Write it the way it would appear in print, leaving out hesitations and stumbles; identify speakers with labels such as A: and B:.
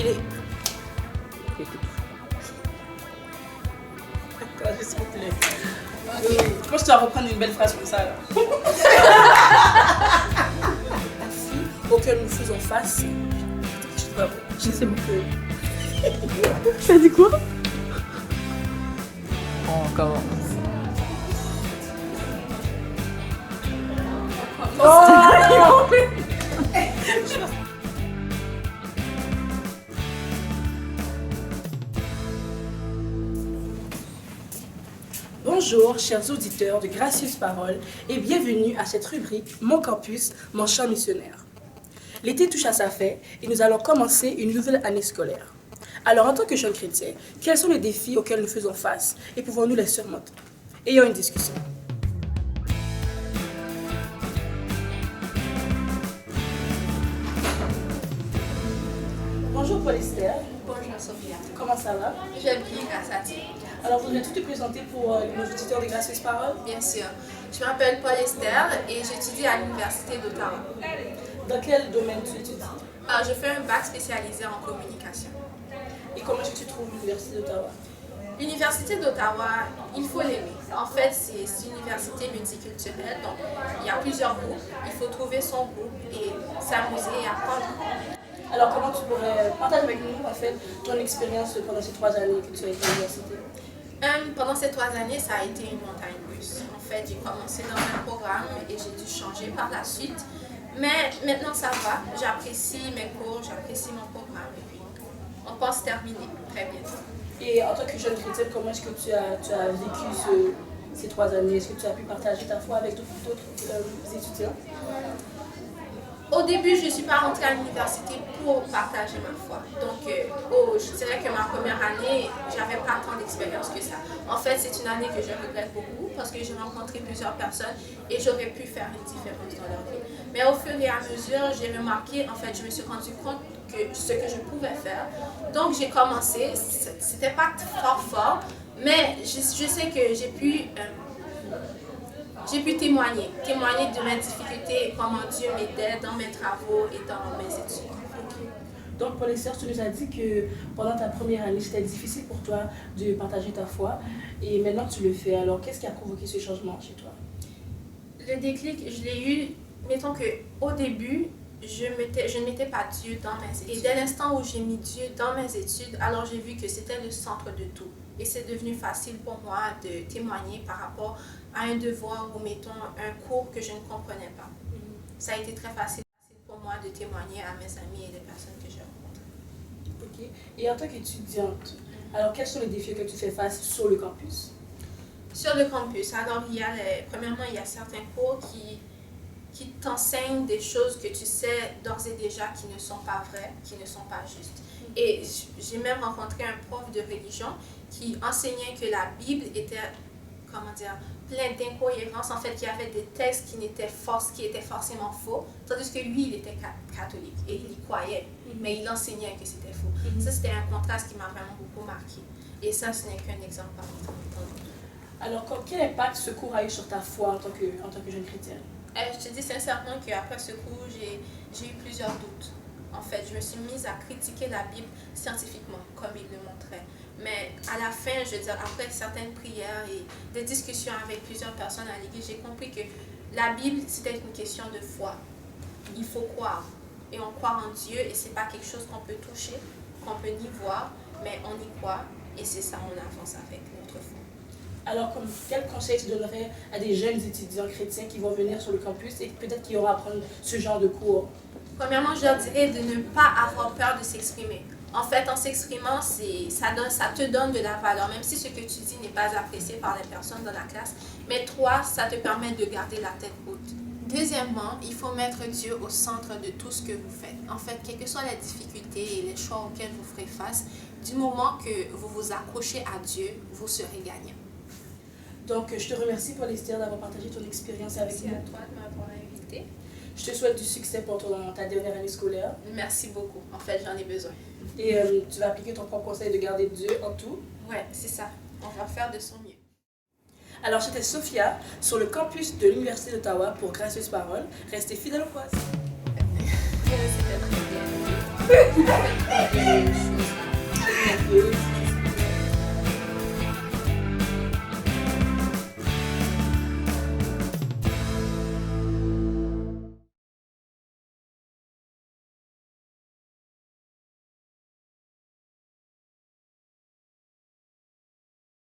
A: télé. Attends, s'il vous plaît. Je pense que tu vas reprendre une belle phrase comme ça. Là. La fille auquel nous faisons face, je sais pas.
B: Tu as dit quoi? On commence.
A: Bonjour, chers auditeurs de Gracieuses Paroles, et bienvenue à cette rubrique Mon campus, mon champ missionnaire. L'été touche à sa fin et nous allons commencer une nouvelle année scolaire. Alors, en tant que jeunes chrétiens, quels sont les défis auxquels nous faisons face et pouvons-nous les surmonter? Ayons une discussion. Bonjour Paul-Esther.
C: Bonjour Sophia.
A: Comment ça va?
C: Je vais bien grâce à Dieu.
A: Alors, voudrais-tu te présenter pour nos auditeurs de Gracieuses Paroles?
C: Bien sûr. Je m'appelle Paul-Esther et j'étudie à l'Université d'Ottawa.
A: Dans quel domaine tu étudies?
C: Je fais un bac spécialisé en communication.
A: Et comment est-ce que tu trouves l'Université d'Ottawa?
C: L'Université d'Ottawa, il faut l'aimer. En fait, c'est une université multiculturelle, donc il y a plusieurs groupes. Il faut trouver son groupe et s'amuser et apprendre.
A: Alors, comment tu pourrais partager avec nous, en fait, ton expérience pendant ces 3 années que tu as été à l'université?
C: Pendant ces 3 années, ça a été une montagne russe. En fait, j'ai commencé dans un programme et j'ai dû changer par la suite. Mais maintenant, ça va. J'apprécie mes cours, j'apprécie mon programme et puis on pense terminer très bientôt.
A: Et en tant que jeune chrétienne, comment est-ce que tu as vécu ces 3 années? Est-ce que tu as pu partager ta foi avec d'autres étudiants?
C: Au début, je ne suis pas rentrée à l'université pour partager ma foi. Donc, je dirais que ma première année, je n'avais pas tant d'expérience que ça. En fait, c'est une année que je regrette beaucoup parce que j'ai rencontré plusieurs personnes et j'aurais pu faire une différence dans leur vie. Mais au fur et à mesure, j'ai remarqué, en fait, je me suis rendu compte que ce que je pouvais faire. Donc, j'ai commencé. C'était pas fort, mais je sais que j'ai pu témoigner de mes difficultés et comment Dieu m'aidait dans mes travaux et dans mes études.
A: Okay. Donc, Paul-Esther, tu nous as dit que pendant ta première année, c'était difficile pour toi de partager ta foi et maintenant tu le fais. Alors, qu'est-ce qui a provoqué ce changement chez toi?
C: Le déclic, je l'ai eu, mettons qu'au début, je ne mettais pas Dieu dans mes études. Et dès l'instant où j'ai mis Dieu dans mes études, alors j'ai vu que c'était le centre de tout. Et c'est devenu facile pour moi de témoigner par rapport à un devoir ou, mettons, un cours que je ne comprenais pas. Ça a été très facile pour moi de témoigner à mes amis et les personnes que j'ai rencontrées.
A: Ok. Et en tant qu'étudiante, alors quels sont les défis que tu fais face sur le campus?
C: Sur le campus, alors premièrement, il y a certains cours qui t'enseignent des choses que tu sais d'ores et déjà qui ne sont pas vraies, qui ne sont pas justes. Et j'ai même rencontré un prof de religion qui enseignait que la Bible était, plein d'incohérences. En fait, il y avait des textes qui étaient forcément faux, tandis que lui, il était catholique et il y croyait, mais il enseignait que c'était faux. Ça, c'était un contraste qui m'a vraiment beaucoup marqué. Et ça, ce n'est qu'un exemple parmi tant d'autres.
A: Alors, quel impact ce cours a eu sur ta foi en tant que jeune chrétienne?
C: Je te dis sincèrement qu'après ce cours, j'ai eu plusieurs doutes. En fait, je me suis mise à critiquer la Bible scientifiquement, comme il le montrait. Mais à la fin, je veux dire, après certaines prières et des discussions avec plusieurs personnes à l'église, j'ai compris que la Bible, c'était une question de foi. Il faut croire. Et on croit en Dieu et ce n'est pas quelque chose qu'on peut toucher, qu'on peut ni voir, mais on y croit et c'est ça, on avance avec notre foi.
A: Alors, quel conseil tu donnerais à des jeunes étudiants chrétiens qui vont venir sur le campus et peut-être qui auront à prendre ce genre de cours?
C: Premièrement, je leur dirais de ne pas avoir peur de s'exprimer. En fait, en s'exprimant, ça te donne de la valeur, même si ce que tu dis n'est pas apprécié par les personnes dans la classe. Mais toi, ça te permet de garder la tête haute. Deuxièmement, il faut mettre Dieu au centre de tout ce que vous faites. En fait, quelles que soient les difficultés et les choix auxquels vous ferez face, du moment que vous vous accrochez à Dieu, vous serez gagnant.
A: Donc, je te remercie, Paul-Esther, d'avoir partagé ton expérience avec nous.
C: Merci à toi de m'avoir invité.
A: Je te souhaite du succès pour ta dernière année scolaire.
C: Merci beaucoup. En fait, j'en ai besoin.
A: Et tu vas appliquer ton propre conseil de garder Dieu en tout.
C: Ouais, c'est ça. On va faire de son mieux.
A: Alors, j'étais Sophia sur le campus de l'Université d'Ottawa pour Gracieuses Paroles. Restez fidèles au poste.
C: C'était très bien. Amen.